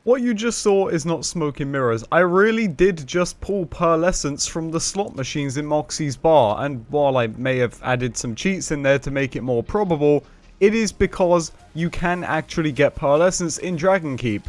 What you just saw is not smoke and mirrors. I really did just pull pearlescents from the slot machines in Moxie's bar, and while I may have added some cheats in there to make it more probable, it is because you can actually get pearlescents in Dragonkeep.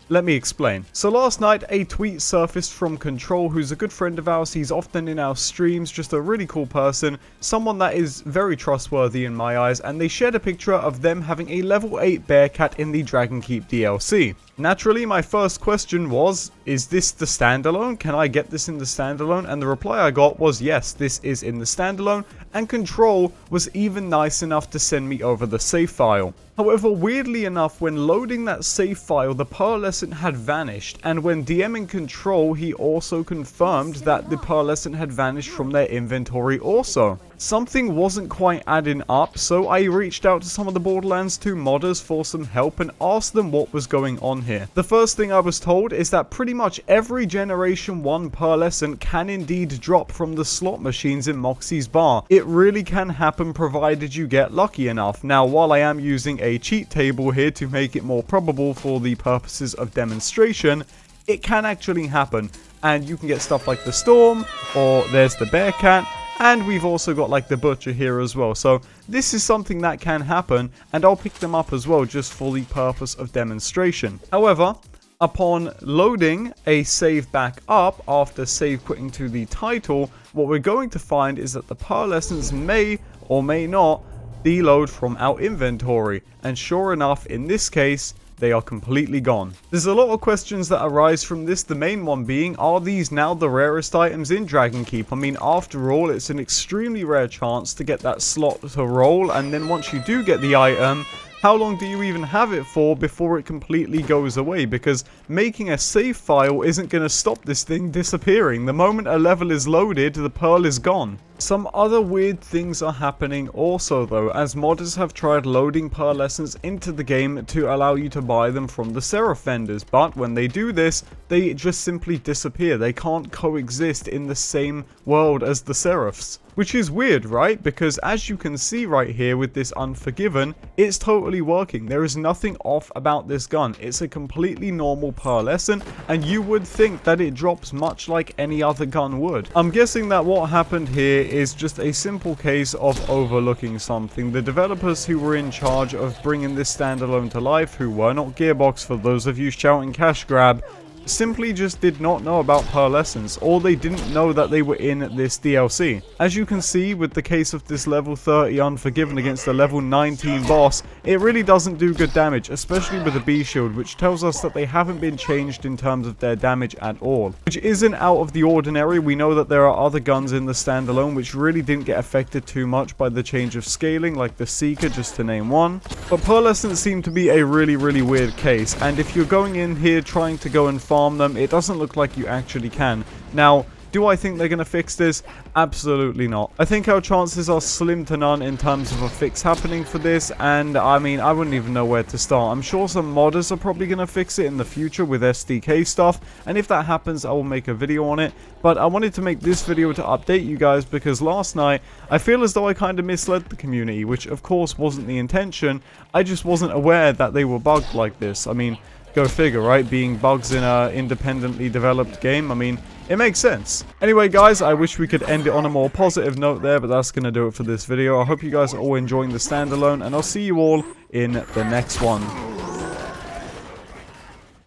Let me explain. So last night, a tweet surfaced from Ctrl, who's a good friend of ours. He's often in our streams, just a really cool person, someone that is very trustworthy in my eyes, and they shared a picture of them having a level 8 Bearcat in the Dragonkeep DLC. Naturally, my first question was, is this the standalone? Can I get this in the standalone? And the reply I got was, yes, this is in the standalone, and Ctrl was even nice enough to send me over the save file. However, weirdly enough, when loading that save file, the pearlescent had vanished, and when DMing Ctrl, he also confirmed that the pearlescent had vanished from their inventory also. Something wasn't quite adding up, so I reached out to some of the Borderlands 2 modders for some help and asked them what was going on here. The first thing I was told is that pretty much every Generation 1 pearlescent can indeed drop from the slot machines in Moxie's bar. It really can happen provided you get lucky enough. Now, while I am using a cheat table here to make it more probable for the purposes of demonstration, it can actually happen, and you can get stuff like the Storm, or there's the Bearcat, and we've also got like the Butcher here as well. So this is something that can happen, and I'll pick them up as well just for the purpose of demonstration. However, upon loading a save back up after save quitting to the title, what we're going to find is that the pearlescents may or may not deload from our inventory, and sure enough, in this case, they are completely gone. There's a lot of questions that arise from this, the main one being, are these now the rarest items in Dragonkeep? I mean, after all, it's an extremely rare chance to get that slot to roll, and then once you do get the item, how long do you even have it for before it completely goes away? Because making a save file isn't going to stop this thing disappearing. The moment a level is loaded, the pearl is gone. Some other weird things are happening also though, as modders have tried loading pearlescents into the game to allow you to buy them from the Seraph vendors, but when they do this, they just simply disappear. They can't coexist in the same world as the Seraphs. Which is weird, right? Because as you can see right here with this Unforgiven, it's totally working. There is nothing off about this gun. It's a completely normal pearlescent, and you would think that it drops much like any other gun would. I'm guessing that what happened here is just a simple case of overlooking something. The developers who were in charge of bringing this standalone to life, who were not Gearbox for those of you shouting cash grab, simply just did not know about pearlescents, or they didn't know that they were in this DLC. As you can see with the case of this level 30 Unforgiven against the level 19 boss, it really doesn't do good damage, especially with the B shield, which tells us that they haven't been changed in terms of their damage at all. Which isn't out of the ordinary. We know that there are other guns in the standalone which really didn't get affected too much by the change of scaling, like the Seeker, just to name one. But pearlescents seem to be a really weird case, and if you're going in here trying to go and farm them, it doesn't look like you actually can. Now, do I think they're going to fix this? Absolutely not. I think our chances are slim to none in terms of a fix happening for this, and I mean, I wouldn't even know where to start. I'm sure some modders are probably going to fix it in the future with SDK stuff, and if that happens, I will make a video on it. But I wanted to make this video to update you guys because last night, I feel as though I kind of misled the community, which of course wasn't the intention. I just wasn't aware that they were bugged like this. I mean, go figure, right? Being bugs in a independently developed game, I mean, it makes sense. Anyway, guys, I wish we could end it on a more positive note there, but that's going to do it for this video. I hope you guys are all enjoying the standalone, and I'll see you all in the next one.